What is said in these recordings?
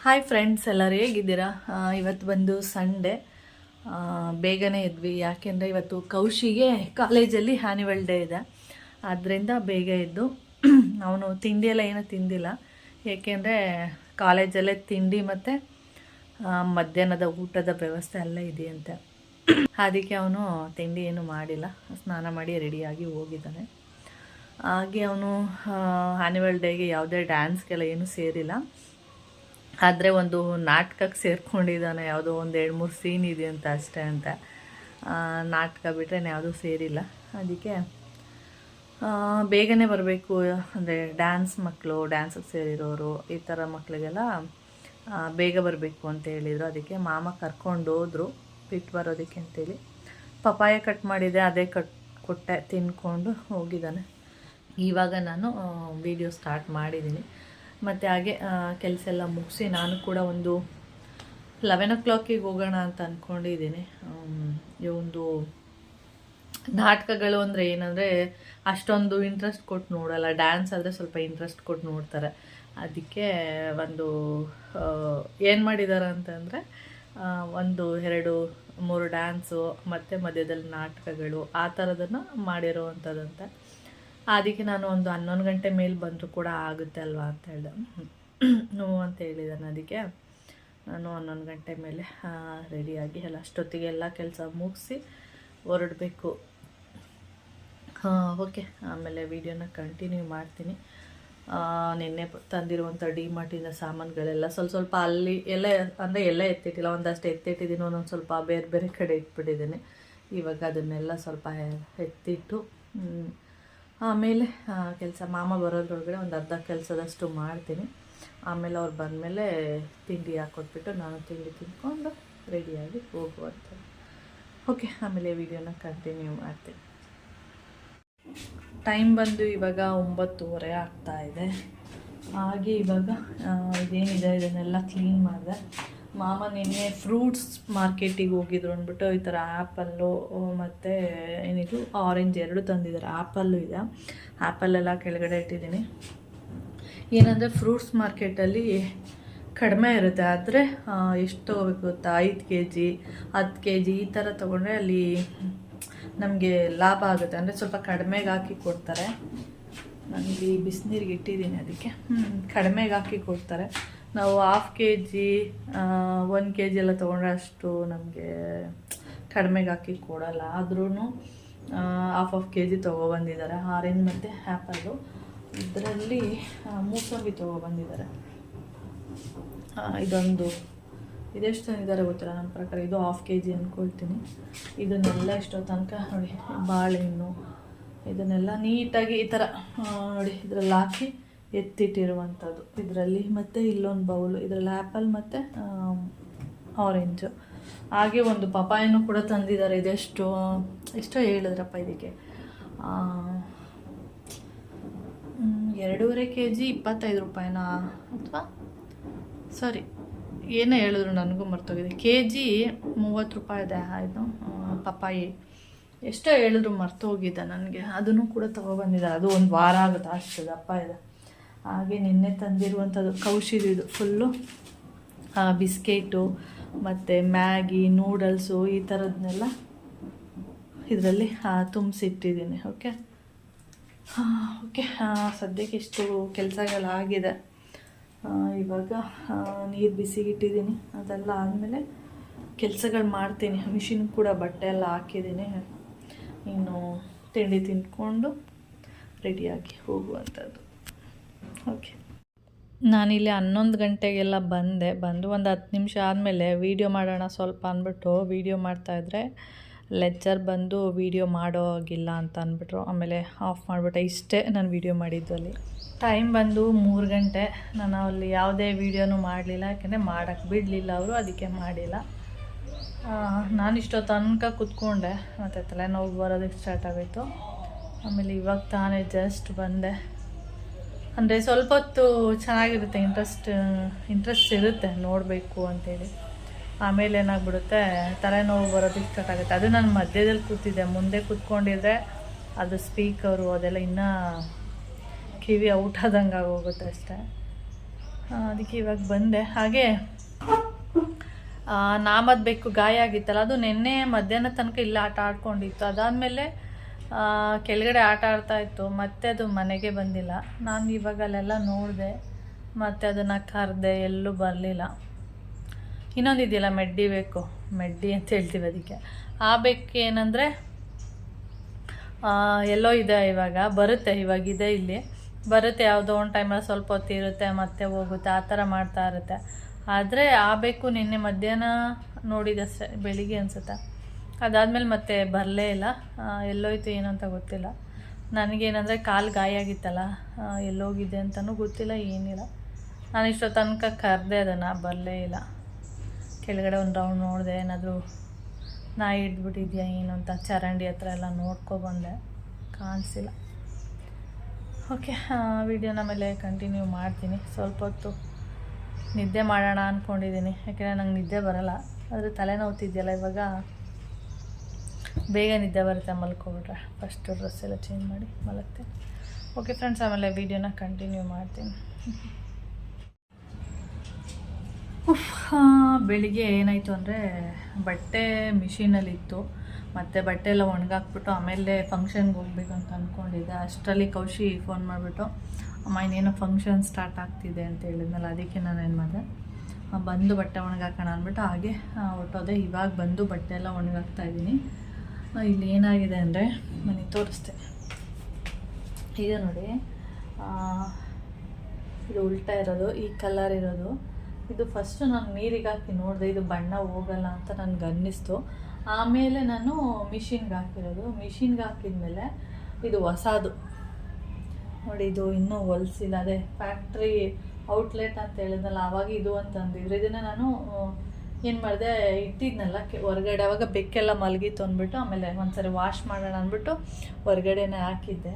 Hi friends, ಎಲ್ಲರೂ ಹೇಗಿದ್ದೀರಾ? ಇವತ್ತು ಬಂದು ಸಂಡೇ. ಬೇಗನೆ ಇದ್ವಿ, ಯಾಕೆಂದರೆ ಇವತ್ತು ಕೌಶಿಗೆ ಕಾಲೇಜಲ್ಲಿ ಆ್ಯನ್ಯುವಲ್ ಡೇ ಇದೆ. ಆದ್ದರಿಂದ ಬೇಗ ಎದ್ದು ಅವನು ತಿಂಡಿ ಎಲ್ಲ ಏನೂ ತಿಂದಿಲ್ಲ, ಏಕೆಂದರೆ ಕಾಲೇಜಲ್ಲೇ ತಿಂಡಿ ಮತ್ತು ಮಧ್ಯಾಹ್ನದ ಊಟದ ವ್ಯವಸ್ಥೆ ಎಲ್ಲ ಇದೆಯಂತೆ. ಅದಕ್ಕೆ ಅವನು ತಿಂಡಿ ಏನೂ ಮಾಡಿಲ್ಲ, ಸ್ನಾನ ಮಾಡಿ ರೆಡಿಯಾಗಿ ಹೋಗಿದ್ದಾನೆ. ಹಾಗೆ ಅವನು ಆ್ಯನ್ಯುವಲ್ ಡೇಗೆ ಯಾವುದೇ ಡ್ಯಾನ್ಸ್ಗೆಲ್ಲ ಏನೂ ಸೇರಿಲ್ಲ, ಆದರೆ ಒಂದು ನಾಟಕಕ್ಕೆ ಸೇರ್ಕೊಂಡಿದ್ದಾನೆ. ಯಾವುದೋ ಒಂದು 2-3 ಸೀನ್ ಇದೆಯಂತ ಅಷ್ಟೇ ಅಂತ. ನಾಟಕ ಬಿಟ್ಟರೆ ಯಾವುದೂ ಸೇರಿಲ್ಲ. ಅದಕ್ಕೆ ಬೇಗನೆ ಬರಬೇಕು, ಅಂದರೆ ಡ್ಯಾನ್ಸ್ ಮಕ್ಕಳು, ಡ್ಯಾನ್ಸಿಗೆ ಸೇರಿರೋರು, ಈ ಥರ ಮಕ್ಕಳಿಗೆಲ್ಲ ಬೇಗ ಬರಬೇಕು ಅಂತ ಹೇಳಿದರು. ಅದಕ್ಕೆ ಮಾಮ ಕರ್ಕೊಂಡು ಹೋದರು ಬಿಟ್ಟು ಬರೋದಕ್ಕೆ ಅಂತೇಳಿ. ಪಪಾಯ ಕಟ್ ಮಾಡಿದೆ, ಅದೇ ಕೊಟ್ಟೆ, ತಿನ್ಕೊಂಡು ಹೋಗಿದ್ದಾನೆ. ಇವಾಗ ನಾನು ವಿಡಿಯೋ ಸ್ಟಾರ್ಟ್ ಮಾಡಿದ್ದೀನಿ. ಮತ್ತು ಹಾಗೆ ಕೆಲಸ ಎಲ್ಲ ಮುಗಿಸಿ ನಾನು ಕೂಡ ಒಂದು 11 o'clock ಹೋಗೋಣ ಅಂತ ಅಂದ್ಕೊಂಡಿದ್ದೀನಿ. ಒಂದು ನಾಟಕಗಳು ಅಂದರೆ ಏನಂದರೆ ಅಷ್ಟೊಂದು ಇಂಟ್ರೆಸ್ಟ್ ಕೊಟ್ಟು ನೋಡಲ್ಲ, ಡ್ಯಾನ್ಸ್ ಆದರೆ ಸ್ವಲ್ಪ ಇಂಟ್ರೆಸ್ಟ್ ಕೊಟ್ಟು ನೋಡ್ತಾರೆ. ಅದಕ್ಕೆ ಒಂದು ಏನು ಮಾಡಿದ್ದಾರೆ ಅಂತಂದರೆ 1, 2, 3 ಡ್ಯಾನ್ಸು ಮತ್ತು ಮಧ್ಯದಲ್ಲಿ ನಾಟಕಗಳು ಆ ಥರದನ್ನು ಮಾಡಿರೋವಂಥದ್ದಂತೆ. ಅದಕ್ಕೆ ನಾನು ಒಂದು 11 ಗಂಟೆ ಮೇಲೆ ಬಂದರೂ ಕೂಡ ಆಗುತ್ತೆ ಅಲ್ವಾ ಅಂತ ಹೇಳಿದೆ. ಹ್ಞೂ ಅಂತ ಹೇಳಿದ್ದಾನೆ. ಅದಕ್ಕೆ ನಾನು 11 ಗಂಟೆ ಮೇಲೆ ರೆಡಿಯಾಗಿ ಎಲ್ಲ ಅಷ್ಟೊತ್ತಿಗೆ ಎಲ್ಲ ಕೆಲಸ ಮುಗಿಸಿ ಹೊರಡಬೇಕು. ಓಕೆ, ಆಮೇಲೆ ವೀಡಿಯೋನ ಕಂಟಿನ್ಯೂ ಮಾಡ್ತೀನಿ. ನಿನ್ನೆ ತಂದಿರುವಂಥ ಡಿ-ಮಾರ್ಟಿನ ಸಾಮಾನುಗಳೆಲ್ಲ ಸ್ವಲ್ಪ ಅಲ್ಲಿ ಎಲ್ಲ ಅಂದರೆ ಎಲ್ಲ ಎತ್ತಿಟ್ಟಿಲ್ಲ, ಒಂದಷ್ಟು ಎತ್ತಿಟ್ಟಿದ್ದೀನಿ, ಒಂದೊಂದು ಸ್ವಲ್ಪ ಬೇರೆ ಬೇರೆ ಕಡೆ ಇಟ್ಬಿಟ್ಟಿದ್ದೀನಿ. ಇವಾಗ ಅದನ್ನೆಲ್ಲ ಸ್ವಲ್ಪ ಎತ್ತಿಟ್ಟು ಆಮೇಲೆ ಕೆಲಸ, ಮಾಮ ಬರೋದ್ರೊಳಗಡೆ ಒಂದು ಅರ್ಧ ಕೆಲಸದಷ್ಟು ಮಾಡ್ತೀನಿ. ಆಮೇಲೆ ಅವ್ರು ಬಂದಮೇಲೆ ತಿಂಡಿ ಹಾಕ್ಕೊಟ್ಬಿಟ್ಟು ನಾನು ತಿಂಡಿ ತಿಂದ್ಕೊಂಡು ರೆಡಿಯಾಗಿ ಹೋಗುವಂಥದ್ದು. ಓಕೆ, ಆಮೇಲೆ ವಿಡಿಯೋನ ಕಂಟಿನ್ಯೂ ಮಾಡ್ತೀನಿ. ಟೈಮ್ ಬಂದು ಇವಾಗ 9:30 ಆಗ್ತಾಯಿದೆ. ಹಾಗೆ ಇವಾಗ ಇದೇನಿದೆ ಇದನ್ನೆಲ್ಲ ಕ್ಲೀನ್ ಮಾಡಿದೆ. ಮಾಮ ನಿನ್ನೆ ಫ್ರೂಟ್ಸ್ ಮಾರ್ಕೆಟಿಗೆ ಹೋಗಿದ್ರು ಅಂದ್ಬಿಟ್ಟು ಈ ಥರ ಆ್ಯಪಲ್ಲು ಮತ್ತು ಏನಿದು ಆರೆಂಜ್ 2 ತಂದಿದ್ದಾರೆ. ಆ್ಯಪಲ್ಲು ಇದೆ, ಆ್ಯಪಲ್ಲೆಲ್ಲ ಕೆಳಗಡೆ ಇಟ್ಟಿದ್ದೀನಿ. ಏನಂದರೆ ಫ್ರೂಟ್ಸ್ ಮಾರ್ಕೆಟಲ್ಲಿ ಕಡಿಮೆ ಇರುತ್ತೆ, ಆದರೆ ಎಷ್ಟು ತೊಗೋಬೇಕು ಗೊತ್ತಾ, 5 kg 10 kg ಈ ಥರ ತೊಗೊಂಡ್ರೆ ಅಲ್ಲಿ ನಮಗೆ ಲಾಭ ಆಗುತ್ತೆ. ಅಂದರೆ ಸ್ವಲ್ಪ ಕಡಿಮೆಗೆ ಹಾಕಿ ಕೊಡ್ತಾರೆ. ನನಗೆ ಬಿಸಿನೀರಿಗೆ ಇಟ್ಟಿದ್ದೀನಿ, ಅದಕ್ಕೆ ಕಡಿಮೆಗೆ ಹಾಕಿ ಕೊಡ್ತಾರೆ. ನಾವು 1/2 kg 1 kg ಎಲ್ಲ ತೊಗೊಂಡ್ರೆ ಅಷ್ಟು ನಮಗೆ ಕಡಿಮೆಗೆ ಹಾಕಿ ಕೊಡಲ್ಲ. ಆದ್ರೂ 1/2 kg ತೊಗೊಬಂದಿದ್ದಾರೆ ಆರೆಂಜ್ ಮತ್ತು ಆ್ಯಪಲ್ಲು. ಇದರಲ್ಲಿ ಮೂಸಂಬಿ ತೊಗೊಬಂದಿದ್ದಾರೆ. ಇದೆಷ್ಟು ತಂದಿದ್ದಾರೆ ಗೊತ್ತಿಲ್ಲ, ನಮ್ಮ ಪ್ರಕಾರ ಇದು 1/2 kg ಅಂದ್ಕೊಳ್ತೀನಿ. ಇದನ್ನೆಲ್ಲ ಇಷ್ಟೋ ತನಕ ನೋಡಿ, ಬಾಳೆಹಣ್ಣು ಇದನ್ನೆಲ್ಲ ನೀಟಾಗಿ ಈ ಥರ ನೋಡಿ ಇದರಲ್ಲಿ ಹಾಕಿ ಎತ್ತಿಟ್ಟಿರುವಂಥದ್ದು ಇದರಲ್ಲಿ. ಮತ್ತು ಇಲ್ಲೊಂದು ಬೌಲು, ಇದರಲ್ಲಿ ಆ್ಯಪಲ್ ಮತ್ತು ಆರೆಂಜು. ಹಾಗೆ ಒಂದು ಪಪಾಯನೂ ಕೂಡ ತಂದಿದ್ದಾರೆ. ಇದೆಷ್ಟೋ ಹೇಳಿದ್ರಪ್ಪ ಇದಕ್ಕೆ 2.5 kg 25 ರೂಪಾಯಿನಾ, ಅಥವಾ ಸಾರಿ ಏನೋ ಹೇಳಿದ್ರು, ನನಗೂ ಮರ್ತೋಗಿದೆ. kg 30 ರೂಪಾಯಿ ಇದೆ ಇದು ಪಪಾಯಿ. ಎಷ್ಟೋ ಹೇಳಿದ್ರು, ಮರ್ತೋಗಿದೆ ನನಗೆ. ಅದನ್ನು ಕೂಡ ತೊಗೊಬಂದಿದ್ದಾರೆ. ಅದು 1 ವಾರ ಆಗುತ್ತೆ, ಅಷ್ಟು ದಪ್ಪ ಇದೆ. ಹಾಗೆ ನಿನ್ನೆ ತಂದಿರುವಂಥದ್ದು ಕೌಶಿದು ಫುಲ್ಲು ಬಿಸ್ಕೆಟು ಮತ್ತು ಮ್ಯಾಗಿ, ನೂಡಲ್ಸು ಈ ಥರದನ್ನೆಲ್ಲ ಇದರಲ್ಲಿ ತುಂಬಿಸಿಟ್ಟಿದ್ದೀನಿ. ಓಕೆ, ಸದ್ಯಕ್ಕೆ ಇಷ್ಟು ಕೆಲಸಗಳಾಗಿದೆ. ಇವಾಗ ನೀರು ಬಿಸಿಗಿಟ್ಟಿದ್ದೀನಿ, ಅದೆಲ್ಲ ಆದಮೇಲೆ ಕೆಲಸಗಳು ಮಾಡ್ತೀನಿ. ಮಿಷಿನ್ ಕೂಡ ಬಟ್ಟೆ ಎಲ್ಲ ಹಾಕಿದ್ದೀನಿ. ಇನ್ನು ತಿಂಡಿ ತಿಂದ್ಕೊಂಡು ರೆಡಿಯಾಗಿ ಹೋಗುವಂಥದ್ದು. ಓಕೆ, ನಾನಿಲ್ಲಿ 11 ಗಂಟೆಗೆಲ್ಲ ಬಂದು ಒಂದು 10 ನಿಮಿಷ ಆದಮೇಲೆ ವೀಡಿಯೋ ಮಾಡೋಣ ಸ್ವಲ್ಪ ಅಂದ್ಬಿಟ್ಟು ವೀಡಿಯೋ ಮಾಡ್ತಾಯಿದ್ರೆ ಲೆಕ್ಚರ್ ಬಂದು ವೀಡಿಯೋ ಮಾಡೋ ಆಗಿಲ್ಲ ಅಂತ ಅಂದ್ಬಿಟ್ರು. ಆಮೇಲೆ ಆಫ್ ಮಾಡಿಬಿಟ್ಟೆ. ಇಷ್ಟೇ ನಾನು ವೀಡಿಯೋ ಮಾಡಿದ್ದು. ಅಲ್ಲಿ ಟೈಮ್ ಬಂದು 3 ಗಂಟೆ. ನಾನು ಅಲ್ಲಿ ಯಾವುದೇ ವೀಡಿಯೋನೂ ಮಾಡಲಿಲ್ಲ, ಯಾಕೆಂದರೆ ಮಾಡೋಕ್ಕೆ ಬಿಡಲಿಲ್ಲ ಅವರು, ಅದಕ್ಕೆ ಮಾಡಿಲ್ಲ. ನಾನು ಇಷ್ಟೋ ತನಕ ಕೂತ್ಕೊಂಡೆ, ಮತ್ತು ತಲೆನೋವು ಬರೋದಕ್ಕೆ ಸ್ಟಾರ್ಟ್ ಆಗೋಯಿತು. ಆಮೇಲೆ ಇವಾಗ ತಾನೇ ಜಸ್ಟ್ ಬಂದೆ. ಅಂದರೆ ಸ್ವಲ್ಪ ಹೊತ್ತು ಚೆನ್ನಾಗಿರುತ್ತೆ, ಇಂಟ್ರೆಸ್ಟ್ ಇರುತ್ತೆ ನೋಡಬೇಕು ಅಂಥೇಳಿ. ಆಮೇಲೆ ಏನಾಗ್ಬಿಡುತ್ತೆ, ತಲೆನೋವು ಬರೋದಕ್ಕೆ ಸ್ಟಾರ್ಟ್ ಆಗುತ್ತೆ. ಅದು ನಾನು ಮಧ್ಯದಲ್ಲಿ ಕೂತಿದ್ದೆ, ಮುಂದೆ ಕೂತ್ಕೊಂಡಿದ್ದರೆ ಅದು ಸ್ಪೀಕರು ಅದೆಲ್ಲ ಇನ್ನೂ ಕಿವಿ ಔಟ್ ಆದಂಗೆ ಆಗೋಗುತ್ತೆ ಅಷ್ಟೇ. ಅದಕ್ಕೆ ಇವಾಗ ಬಂದೆ. ಹಾಗೆ ನಾಮದ್ ಬೆಕ್ಕು ಗಾಯ ಆಗಿತ್ತಲ್ಲ, ಅದು ನಿನ್ನೆ ಮಧ್ಯಾಹ್ನ ತನಕ ಇಲ್ಲ ಆಟ ಆಡ್ಕೊಂಡಿತ್ತು. ಅದಾದಮೇಲೆ ಕೆಳಗಡೆ ಆಟ ಆಡ್ತಾಯಿತ್ತು. ಮತ್ತೆ ಅದು ಮನೆಗೆ ಬಂದಿಲ್ಲ. ನಾನು ಇವಾಗ ಅಲ್ಲೆಲ್ಲ ನೋಡಿದೆ, ಮತ್ತು ಅದನ್ನು ಕರೆದೆ, ಎಲ್ಲೂ ಬರಲಿಲ್ಲ. ಇನ್ನೊಂದು ಇದೆಯಲ್ಲ ಮೆಡ್ಡಿ ಬೇಕು, ಮೆಡ್ಡಿ ಅಂತ ಹೇಳ್ತೀವಿ ಅದಕ್ಕೆ. ಆ ಬೆಕ್ಕು ಏನಂದರೆ ಎಲ್ಲೋ ಇದೆ, ಇವಾಗ ಬರುತ್ತೆ, ಇವಾಗಿದೆ ಇಲ್ಲಿ ಬರುತ್ತೆ. ಯಾವುದೋ ಒಂದು ಟೈಮಲ್ಲಿ ಸ್ವಲ್ಪ ಹೊತ್ತು ಇರುತ್ತೆ, ಮತ್ತೆ ಹೋಗುತ್ತೆ, ಆ ಥರ ಮಾಡ್ತಾ ಇರುತ್ತೆ. ಆದರೆ ಆ ಬೆಕ್ಕು ನಿನ್ನೆ ಮಧ್ಯಾಹ್ನ ನೋಡಿದಷ್ಟೇ, ಬೆಳಿಗ್ಗೆ ಅನಿಸುತ್ತೆ. ಅದಾದಮೇಲೆ ಮತ್ತೆ ಬರಲೇ ಇಲ್ಲ. ಎಲ್ಲೋಯ್ತು ಏನು ಅಂತ ಗೊತ್ತಿಲ್ಲ. ನನಗೇನಂದರೆ ಕಾಲು ಗಾಯ ಆಗಿತ್ತಲ್ಲ, ಎಲ್ಲೋಗಿದೆ ಅಂತಲೂ ಗೊತ್ತಿಲ್ಲ, ಏನಿಲ್ಲ. ನಾನು ಇಷ್ಟೋ ತನಕ ಕರೆದೆ, ಅದನ್ನು ಬರಲೇ ಇಲ್ಲ. ಕೆಳಗಡೆ ಒಂದು ರೌಂಡ್ ನೋಡಿದೆ, ಏನಾದರೂ ನಾಯಿ ಹಿಡ್ಬಿಟ್ಟಿದ್ಯಾ ಏನು ಅಂತ ಚರಂಡಿ ಹತ್ರ ಎಲ್ಲ ನೋಡ್ಕೊಬಂದೆ, ಕಾಣಿಸಿಲ್ಲ. ಓಕೆ, ವಿಡಿಯೋನ ಮೇಲೆ ಕಂಟಿನ್ಯೂ ಮಾಡ್ತೀನಿ. ಸ್ವಲ್ಪ ಹೊತ್ತು ನಿದ್ದೆ ಮಾಡೋಣ ಅಂದ್ಕೊಂಡಿದ್ದೀನಿ, ಯಾಕೆಂದರೆ ನಂಗೆ ನಿದ್ದೆ ಬರೋಲ್ಲ. ಆದರೆ ತಲೆನೋವ್ತಿದೆಯಲ್ಲ, ಇವಾಗ ಬೇಗ ನಿದ್ದೆ ಬರುತ್ತೆ ಮಲ್ಕೊಬಿಟ್ರೆ. ಫಸ್ಟು ಡ್ರೆಸ್ ಎಲ್ಲ ಚೇಂಜ್ ಮಾಡಿ ಮಲಗ್ತೀನಿ. ಓಕೆ ಫ್ರೆಂಡ್ಸ್, ಆಮೇಲೆ ವೀಡಿಯೋನ ಕಂಟಿನ್ಯೂ ಮಾಡ್ತೀನಿ. ಬೆಳಿಗ್ಗೆ ಏನಾಯಿತು ಅಂದರೆ, ಬಟ್ಟೆ ಮಿಷಿನಲ್ಲಿತ್ತು, ಮತ್ತು ಬಟ್ಟೆ ಎಲ್ಲ ಒಣಗಾಕ್ಬಿಟ್ಟು ಆಮೇಲೆ ಫಂಕ್ಷನ್ಗೆ ಹೋಗ್ಬೇಕು ಅಂತ ಅಂದ್ಕೊಂಡಿದ್ದೆ. ಅಷ್ಟರಲ್ಲಿ ಕೌಶಿ ಫೋನ್ ಮಾಡಿಬಿಟ್ಟು, ಅಮ್ಮ ಇನ್ನೇನೋ ಫಂಕ್ಷನ್ ಸ್ಟಾರ್ಟ್ ಆಗ್ತಿದೆ ಅಂತ ಹೇಳಿದ್ನಲ್ಲ, ಅದಕ್ಕೆ ನಾನು ಏನು ಮಾಡಿದೆ, ಬಂದು ಬಟ್ಟೆ ಒಣಗಾಕೋಣ ಅಂದ್ಬಿಟ್ಟು ಹಾಗೆ ಹೊಟ್ಟೋದೆ. ಇವಾಗ ಬಂದು ಬಟ್ಟೆ ಎಲ್ಲ ಒಣಗಾಕ್ತಾಯಿದ್ದೀನಿ. ಇಲ್ಲಿ ಏನಾಗಿದೆ ಅಂದರೆ, ಮನೆ ತೋರಿಸ್ತೇನೆ. ಈಗ ನೋಡಿ, ಇದು ಉಲ್ಟಾ ಇರೋದು, ಈ ಕಲರ್ ಇರೋದು. ಇದು ಫಸ್ಟು ನಾನು ನೀರಿಗೆ ಹಾಕಿ ನೋಡಿದೆ, ಇದು ಬಣ್ಣ ಹೋಗಲ್ಲ ಅಂತ ನನಗೆ ಅನ್ನಿಸ್ತು. ಆಮೇಲೆ ನಾನು ಮಿಷಿನ್ಗೆ ಹಾಕಿರೋದು. ಮಿಷಿನ್ಗೆ ಹಾಕಿದ್ಮೇಲೆ ಇದು ಹೊಸದು ನೋಡಿ, ಇದು ಇನ್ನೂ ಹೊಲಿಸಿಲ್ಲ. ಅದೇ ಫ್ಯಾಕ್ಟ್ರಿ ಔಟ್ಲೆಟ್ ಅಂತ ಹೇಳಿದ್ನಲ್ಲ, ಆವಾಗ ಇದು ಅಂತಂದಿದ್ರು. ಇದನ್ನು ನಾನು ಏನು ಮಾಡಿದೆ, ಇಟ್ಟಿದ್ನಲ್ಲ ಹೊರಗಡೆ, ಆವಾಗ ಬೆಕ್ಕೆಲ್ಲ ಮಲಗಿತ್ತು ಅಂದ್ಬಿಟ್ಟು ಆಮೇಲೆ ಒಂದ್ಸರಿ ವಾಶ್ ಮಾಡೋಣ ಅಂದ್ಬಿಟ್ಟು ಹೊರಗಡೆನೇ ಹಾಕಿದ್ದೆ.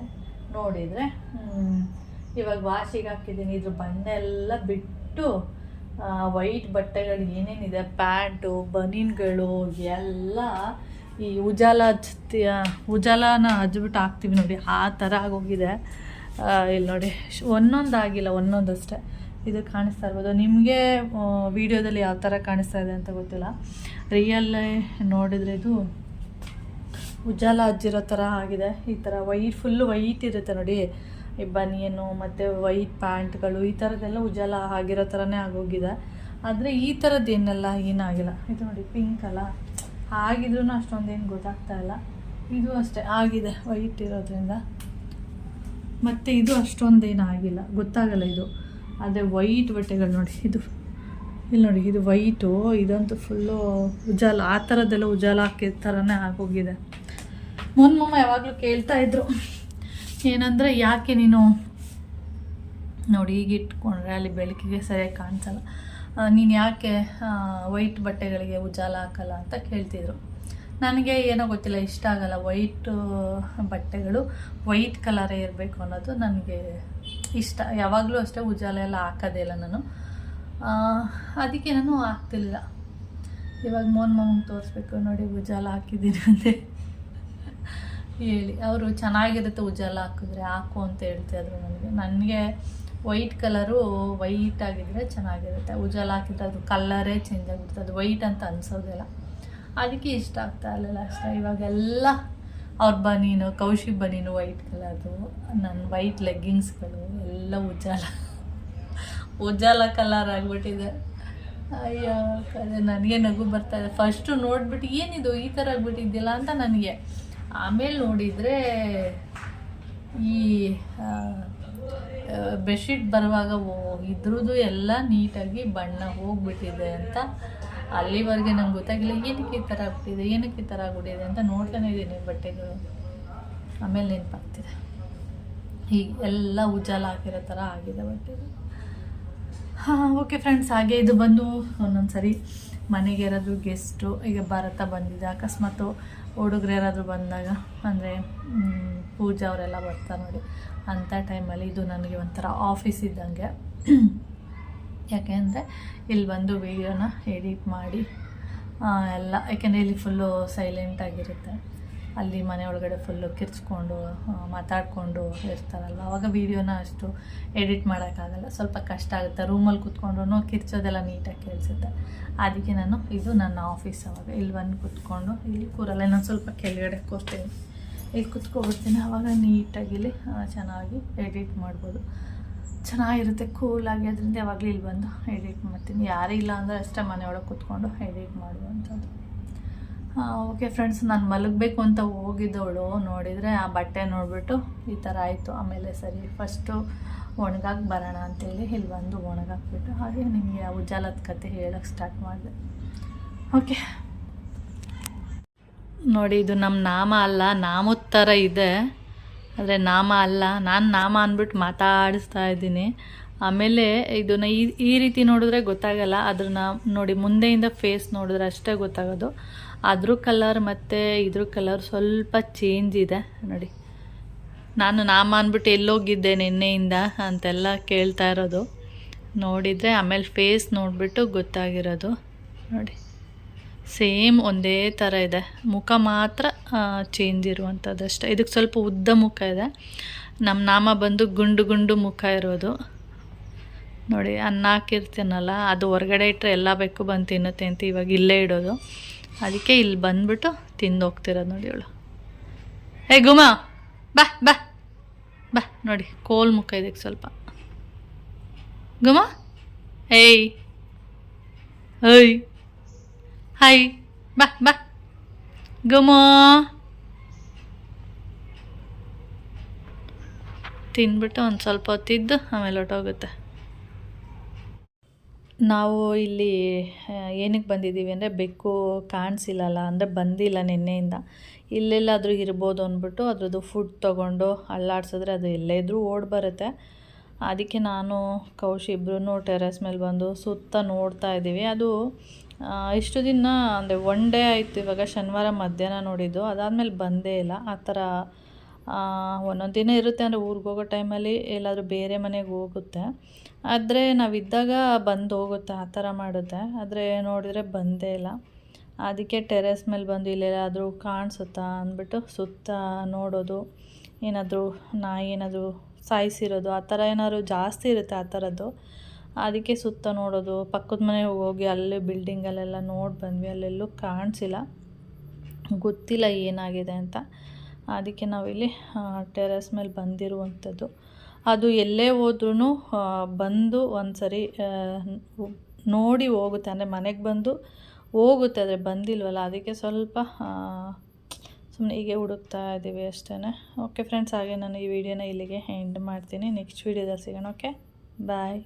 ನೋಡಿದರೆ ಇವಾಗ ವಾಶಿಗೆ ಹಾಕಿದ್ದೀನಿ. ಇದ್ರ ಬಣ್ಣ ಎಲ್ಲ ಬಿಟ್ಟು ವೈಟ್ ಬಟ್ಟೆಗಳು ಏನೇನಿದೆ, ಪ್ಯಾಂಟು, ಬನೀನ್ಗಳು ಎಲ್ಲ ಈ ಉಜಾಲನ ಹಚ್ಬಿಟ್ಟು ಹಾಕ್ತೀವಿ ನೋಡಿ, ಆ ಥರ ಆಗೋಗಿದೆ. ಇಲ್ಲಿ ನೋಡಿ, ಒಂದೊಂದಾಗಿಲ್ಲ, ಒಂದೊಂದಷ್ಟೇ. ಇದು ಕಾಣಿಸ್ತಾ ಇರ್ಬೋದು ನಿಮಗೆ ವಿಡಿಯೋದಲ್ಲಿ, ಯಾವ ಥರ ಕಾಣಿಸ್ತಾ ಇದೆ ಅಂತ ಗೊತ್ತಿಲ್ಲ. ರಿಯಲ್ಲೇ ನೋಡಿದರೆ ಇದು ಉಜಾಲ ಹಚ್ಚಿರೋ ಥರ ಆಗಿದೆ. ಈ ಥರ ವೈಟ್, ಫುಲ್ಲು ವೈಟ್ ಇರುತ್ತೆ ನೋಡಿ, ಈ ಬನಿಯನು ಮತ್ತು ವೈಟ್ ಪ್ಯಾಂಟ್ಗಳು, ಈ ಥರದ್ದೆಲ್ಲ ಉಜಾಲ ಆಗಿರೋ ಥರನೇ ಆಗೋಗಿದೆ. ಆದರೆ ಈ ಥರದ್ದು ಏನಾಗಿಲ್ಲ. ಇದು ನೋಡಿ ಪಿಂಕ್ ಅಲ್ಲ, ಆಗಿದ್ರೂ ಅಷ್ಟೊಂದೇನು ಗೊತ್ತಾಗ್ತಾ ಇಲ್ಲ. ಇದು ಅಷ್ಟೇ ಆಗಿದೆ ವೈಟ್ ಇರೋದ್ರಿಂದ. ಮತ್ತು ಇದು ಅಷ್ಟೊಂದೇನು ಆಗಿಲ್ಲ, ಗೊತ್ತಾಗಲ್ಲ ಇದು. ಆದರೆ ವೈಟ್ ಬಟ್ಟೆಗಳು ನೋಡಿ, ಇದು ಇಲ್ಲಿ ನೋಡಿ, ಇದು ವೈಟು, ಇದಂತೂ ಫುಲ್ಲು ಉಜಾಲ, ಆ ಥರದ್ದೆಲ್ಲ ಉಜಾಲ ಹಾಕಿದ ಥರನೇ ಆಗೋಗಿದೆ. ಮೊಮ್ಮ ಯಾವಾಗಲೂ ಕೇಳ್ತಾಯಿದ್ರು, ಏನಂದರೆ ಯಾಕೆ ನೀನು ನೋಡಿ ಈಗ ಇಟ್ಕೊಂಡ್ರೆ ಅಲ್ಲಿ ಬೆಳಕಿಗೆ ಸರಿಯಾಗಿ ಕಾಣಿಸಲ್ಲ, ನೀನು ಯಾಕೆ ವೈಟ್ ಬಟ್ಟೆಗಳಿಗೆ ಉಜಾಲ ಹಾಕಲ್ಲ ಅಂತ ಕೇಳ್ತಿದ್ರು. ನನಗೆ ಏನೋ ಗೊತ್ತಿಲ್ಲ, ಇಷ್ಟ ಆಗಲ್ಲ ವೈಟ್ ಬಟ್ಟೆಗಳು, ವೈಟ್ ಕಲರೇ ಇರಬೇಕು ಅನ್ನೋದು ನನಗೆ ಇಷ್ಟ. ಯಾವಾಗಲೂ ಅಷ್ಟೇ ಉಜಾಲ ಎಲ್ಲ ಹಾಕೋದೇ ಇಲ್ಲ ನಾನು, ಅದಕ್ಕೆ ನಾನು ಹಾಕ್ತಿಲ್ಲ. ಇವಾಗ ಮಮ್ಮಂಗೆ ತೋರಿಸ್ಬೇಕು ನೋಡಿ, ಉಜಾಲ ಹಾಕಿದ್ದೀನಿ ಅಂತೆ ಹೇಳಿ. ಅವರು ಚೆನ್ನಾಗಿರುತ್ತೆ ಉಜಾಲ ಹಾಕಿದ್ರೆ, ಹಾಕು ಅಂತ ಹೇಳ್ತಾಯಿದ್ರು ನನಗೆ ವೈಟ್ ಕಲರು ವೈಟ್ ಆಗಿದ್ರೆ ಚೆನ್ನಾಗಿರುತ್ತೆ. ಉಜಾಲ ಹಾಕಿದ್ರೆ ಅದು ಕಲ್ಲರೇ ಚೇಂಜ್ ಆಗಿಬಿಡುತ್ತೆ, ಅದು ವೈಟ್ ಅಂತ ಅನಿಸೋದಿಲ್ಲ. ಅದಕ್ಕೆ ಇಷ್ಟ ಆಗ್ತಾ ಇರಲಿಲ್ಲ ಅಷ್ಟೇ. ಇವಾಗೆಲ್ಲ ಅವ್ರ ಬನೀನು, ಕೌಶಿ ಬನೀನು ವೈಟ್ ಕಲರ್ದು, ನನ್ನ ವೈಟ್ ಲೆಗ್ಗಿಂಗ್ಸ್ಗಳು ಎಲ್ಲ ಉಜಾಲ ಕಲರ್ ಆಗಿಬಿಟ್ಟಿದೆ. ಅಯ್ಯೋ, ನನಗೆ ನಗು ಬರ್ತಾಯಿದೆ. ಫಸ್ಟು ನೋಡಿಬಿಟ್ಟು ಏನಿದು ಈ ಥರ ಆಗಿಬಿಟ್ಟಿದ್ದಿಲ್ಲ ಅಂತ ನನಗೆ. ಆಮೇಲೆ ನೋಡಿದರೆ ಈ ಬೆಡ್ಶೀಟ್ ಬರುವಾಗ ಇದ್ರದ್ದು ಎಲ್ಲ ನೀಟಾಗಿ ಬಣ್ಣ ಹೋಗ್ಬಿಟ್ಟಿದೆ ಅಂತ ಅಲ್ಲಿವರೆಗೆ ನಂಗೆ ಗೊತ್ತಾಗಿಲ್ಲ. ಏನಕ್ಕೆ ಈ ಥರ ಆಗ್ಬಿಟ್ಟಿದೆ, ಏನಕ್ಕೆ ಈ ಥರ ಆಗ್ಬಿಟ್ಟಿದೆ ಅಂತ ನೋಡ್ತಾನೆ ಇದ್ದೀನಿ ಬಟ್ಟೆಗಳು. ಆಮೇಲೆ ನೆನಪಾಗ್ತಿದೆ, ಹೀಗೆ ಎಲ್ಲ ಉಜಾಲ ಹಾಕಿರೋ ಥರ ಆಗಿದೆ ಬಟ್ಟೆಗಳು. ಓಕೆ ಫ್ರೆಂಡ್ಸ್, ಹಾಗೆ ಇದು ಬಂದು ಒಂದೊಂದು ಸರಿ ಮನೆಗೆ ಯಾರಾದರೂ ಗೆಸ್ಟು, ಈಗ ಭಾರತ ಬಂದಿದೆ, ಅಕಸ್ಮಾತು ಹುಡುಗರು ಯಾರಾದರೂ ಬಂದಾಗ, ಅಂದರೆ ಪೂಜಾ ಅವರೆಲ್ಲ ಬರ್ತಾರೆ ನೋಡಿ, ಅಂಥ ಟೈಮಲ್ಲಿ ಇದು ನನಗೆ ಒಂಥರ ಆಫೀಸ್ ಇದ್ದಂಗೆ. ಯಾಕೆಂದರೆ ಇಲ್ಲಿ ಬಂದು ವೀಡಿಯೋನ ಎಡಿಟ್ ಮಾಡಿ ಎಲ್ಲ, ಯಾಕೆಂದರೆ ಇಲ್ಲಿ ಫುಲ್ಲು ಸೈಲೆಂಟಾಗಿರುತ್ತೆ. ಅಲ್ಲಿ ಮನೆ ಒಳಗಡೆ ಫುಲ್ಲು ಕಿರ್ಚ್ಕೊಂಡು ಮಾತಾಡಿಕೊಂಡು ಇರ್ತಾರಲ್ವ, ಆವಾಗ ವೀಡಿಯೋನ ಅಷ್ಟು ಎಡಿಟ್ ಮಾಡೋಕ್ಕಾಗಲ್ಲ, ಸ್ವಲ್ಪ ಕಷ್ಟ ಆಗುತ್ತೆ. ರೂಮಲ್ಲಿ ಕೂತ್ಕೊಂಡ್ರು ಕಿರ್ಚೋದೆಲ್ಲ ನೀಟಾಗಿ ಕೇಳಿಸುತ್ತೆ. ಅದಕ್ಕೆ ನಾನು ಇದು ನನ್ನ ಆಫೀಸ್, ಆವಾಗ ಇಲ್ಲಿ ಬಂದು ಕೂತ್ಕೊಂಡು ಇಲ್ಲಿ ಕೂರಲ್ಲ, ಇನ್ನೊಂದು ಸ್ವಲ್ಪ ಕೆಳಗಡೆ ಕೂರ್ತೀನಿ, ಇಲ್ಲಿ ಕೂತ್ಕೊಬಿಡ್ತೀನಿ. ಆವಾಗ ನೀಟಾಗಿ ಇಲ್ಲಿ ಚೆನ್ನಾಗಿ ಎಡಿಟ್ ಮಾಡ್ಬೋದು, ಚೆನ್ನಾಗಿರುತ್ತೆ ಕೂಲಾಗಿ. ಅದರಿಂದ ಯಾವಾಗಲೂ ಇಲ್ಲಿ ಬಂದು ಎಡಿಟ್ ಮಾಡ್ತೀನಿ. ಯಾರೂ ಇಲ್ಲ ಅಂದರೆ ಅಷ್ಟೇ ಮನೆಯೊಳಗೆ ಕೂತ್ಕೊಂಡು ಎಡಿಟ್ ಮಾಡುವಂಥದ್ದು. ಓಕೆ ಫ್ರೆಂಡ್ಸ್, ನಾನು ಮಲಗಬೇಕು ಅಂತ ಹೋಗಿದ್ದವಳು ನೋಡಿದರೆ ಆ ಬಟ್ಟೆ ನೋಡಿಬಿಟ್ಟು ಈ ಥರ ಆಯಿತು. ಆಮೇಲೆ ಸರಿ ಫಸ್ಟು ಒಣಗಾಕಿ ಬರೋಣ ಅಂತೇಳಿ ಇಲ್ಲಿ ಬಂದು ಒಣಗಾಕ್ಬಿಟ್ಟು ಹಾಗೆ ನಿಮಗೆ ಆ ಉಜ್ಜಾಲದ ಕತೆ ಹೇಳೋಕ್ಕೆ ಸ್ಟಾರ್ಟ್ ಮಾಡಿದೆ. ಓಕೆ ನೋಡಿ, ಇದು ನಮ್ಮ ನಾಮ ಅಲ್ಲ, ನಾಮದ ಥರ ಇದೆ, ಆದರೆ ನಾಮ ಅಲ್ಲ. ನಾನು ನಾಮ ಅಂದ್ಬಿಟ್ಟು ಮಾತಾಡಿಸ್ತಾ ಇದ್ದೀನಿ. ಆಮೇಲೆ ಇದನ್ನು ಈ ರೀತಿ ನೋಡಿದ್ರೆ ಗೊತ್ತಾಗಲ್ಲ, ಅದನ್ನ ನೋಡಿ ಮುಂದೆಯಿಂದ ಫೇಸ್ ನೋಡಿದ್ರೆ ಅಷ್ಟೇ ಗೊತ್ತಾಗೋದು. ಅದ್ರ ಕಲರ್ ಮತ್ತು ಇದ್ರ ಕಲರ್ ಸ್ವಲ್ಪ ಚೇಂಜ್ ಇದೆ ನೋಡಿ. ನಾನು ನಾಮ ಅಂದ್ಬಿಟ್ಟು ಎಲ್ಲೋಗಿದ್ದೆ ನಿನ್ನೆಯಿಂದ ಅಂತೆಲ್ಲ ಕೇಳ್ತಾ ಇರೋದು ನೋಡಿದರೆ ಆಮೇಲೆ ಫೇಸ್ ನೋಡಿಬಿಟ್ಟು ಗೊತ್ತಾಗಿರೋದು ನೋಡಿ. ಸೇಮ್ ಒಂದೇ ಥರ ಇದೆ, ಮುಖ ಮಾತ್ರ ಚೇಂಜ್ ಇರುವಂಥದ್ದಷ್ಟೇ. ಇದಕ್ಕೆ ಸ್ವಲ್ಪ ಉದ್ದ ಮುಖ ಇದೆ, ನಮ್ಮ ನಾಮ ಬಂದು ಗುಂಡು ಗುಂಡು ಮುಖ ಇರೋದು ನೋಡಿ. ಅನ್ನ ಹಾಕಿರ್ತೀನಲ್ಲ, ಅದು ಹೊರಗಡೆ ಇಟ್ಟರೆ ಎಲ್ಲ ಬೇಕು ಬಂದು ತಿನ್ನುತ್ತೆ ಅಂತ ಇವಾಗ ಇಲ್ಲೇ ಇಡೋದು. ಅದಕ್ಕೆ ಇಲ್ಲಿ ಬಂದುಬಿಟ್ಟು ತಿಂದು ಹೋಗ್ತಿರೋದು ನೋಡಿ ಅವಳು. ಏ ಗುಮಾ ಬಾ ಬಾ ಬಾ ನೋಡಿ, ಕೋಲ್ ಮುಖ ಇದಕ್ಕೆ ಸ್ವಲ್ಪ. ಗುಮಾ ಏಯ್ ಏಯ್ ಹಾಯ್ ಬಾ ಬಾ ಗುಮಾ. ತಿಂದ್ಬಿಟ್ಟು ಒಂದು ಸ್ವಲ್ಪ ಹೊತ್ತಿದ್ದು ಆಮೇಲೆ ಹೊಟ್ಟೋಗುತ್ತೆ. ನಾವು ಇಲ್ಲಿ ಏನಕ್ಕೆ ಬಂದಿದ್ದೀವಿ ಅಂದರೆ ಬೆಕ್ಕು ಕಾಣಿಸಿಲ್ಲಲ್ಲ, ಅಂದರೆ ಬಂದಿಲ್ಲ ನಿನ್ನೆಯಿಂದ. ಇಲ್ಲೆಲ್ಲಾದರೂ ಇರ್ಬೋದು ಅಂದ್ಬಿಟ್ಟು ಅದ್ರದ್ದು ಫುಡ್ ತೊಗೊಂಡು ಅಲ್ಲಾಡ್ಸಿದ್ರೆ ಅದು ಎಲ್ಲೇ ಇದ್ರೂ ಓಡಿ ಬರುತ್ತೆ. ಅದಕ್ಕೆ ನಾನು ಕೌಶಿ ಇಬ್ಬರೂ ಟೆರೆಸ್ ಮೇಲೆ ಬಂದು ಸುತ್ತ ನೋಡ್ತಾ ಇದ್ದೀವಿ. ಅದು ಇಷ್ಟು ದಿನ ಅಂದರೆ ಒನ್ ಡೇ ಆಯಿತು, ಇವಾಗ ಶನಿವಾರ ಮಧ್ಯಾಹ್ನ ನೋಡಿದ್ದು, ಅದಾದಮೇಲೆ ಬಂದೇ ಇಲ್ಲ. ಆ ಥರ ಒಂದೊಂದು ದಿನ ಇರುತ್ತೆ, ಅಂದರೆ ಊರಿಗೆ ಹೋಗೋ ಟೈಮಲ್ಲಿ ಎಲ್ಲಾದರೂ ಬೇರೆ ಮನೆಗೆ ಹೋಗುತ್ತೆ, ಆದರೆ ನಾವಿದ್ದಾಗ ಬಂದು ಹೋಗುತ್ತೆ, ಆ ಥರ ಮಾಡುತ್ತೆ. ಆದರೆ ನೋಡಿದರೆ ಬಂದೇ ಇಲ್ಲ. ಅದಕ್ಕೆ ಟೆರೆಸ್ ಮೇಲೆ ಬಂದು ಇಲ್ಲೆಲ್ಲಾದರೂ ಕಾಣಿಸುತ್ತಾ ಅಂದ್ಬಿಟ್ಟು ಸುತ್ತ ನೋಡೋದು. ಏನಾದರೂ ನಾಯಿ ಏನಾದರೂ ಸಾಯಿಸಿರೋದು ಆ ಥರ ಏನಾದ್ರು ಜಾಸ್ತಿ ಇರುತ್ತೆ ಆ ಥರದ್ದು. ಅದಕ್ಕೆ ಸುತ್ತ ನೋಡೋದು. ಪಕ್ಕದ ಮನೆಗೆ ಹೋಗಿ ಅಲ್ಲಿ ಬಿಲ್ಡಿಂಗಲ್ಲೆಲ್ಲ ನೋಡಿ ಬಂದ್ವಿ, ಅಲ್ಲೆಲ್ಲೂ ಕಾಣಿಸಿಲ್ಲ, ಗೊತ್ತಿಲ್ಲ ಏನಾಗಿದೆ ಅಂತ. ಅದಕ್ಕೆ ನಾವಿಲ್ಲಿ ಟೆರೆಸ್ ಮೇಲೆ ಬಂದಿರುವಂಥದ್ದು. ಅದು ಎಲ್ಲೇ ಹೋದ್ರೂ ಬಂದು ಒಂದು ಸರಿ ನೋಡಿ ಹೋಗುತ್ತೆ, ಅಂದರೆ ಮನೆಗೆ ಬಂದು ಹೋಗುತ್ತೆ, ಆದರೆ ಬಂದಿಲ್ವಲ್ಲ, ಅದಕ್ಕೆ ಸ್ವಲ್ಪ ಸುಮ್ಮನೆ ಹೀಗೆ ಹುಡುಕ್ತಾ ಇದ್ದೀವಿ ಅಷ್ಟೇ. ಓಕೆ ಫ್ರೆಂಡ್ಸ್, ಹಾಗೆ ನಾನು ಈ ವಿಡಿಯೋನ ಇಲ್ಲಿಗೆ ಎಂಡ್ ಮಾಡ್ತೀನಿ. ನೆಕ್ಸ್ಟ್ ವೀಡಿಯೋದಲ್ಲಿ ಸಿಗೋಣ. ಓಕೆ ಬಾಯ್.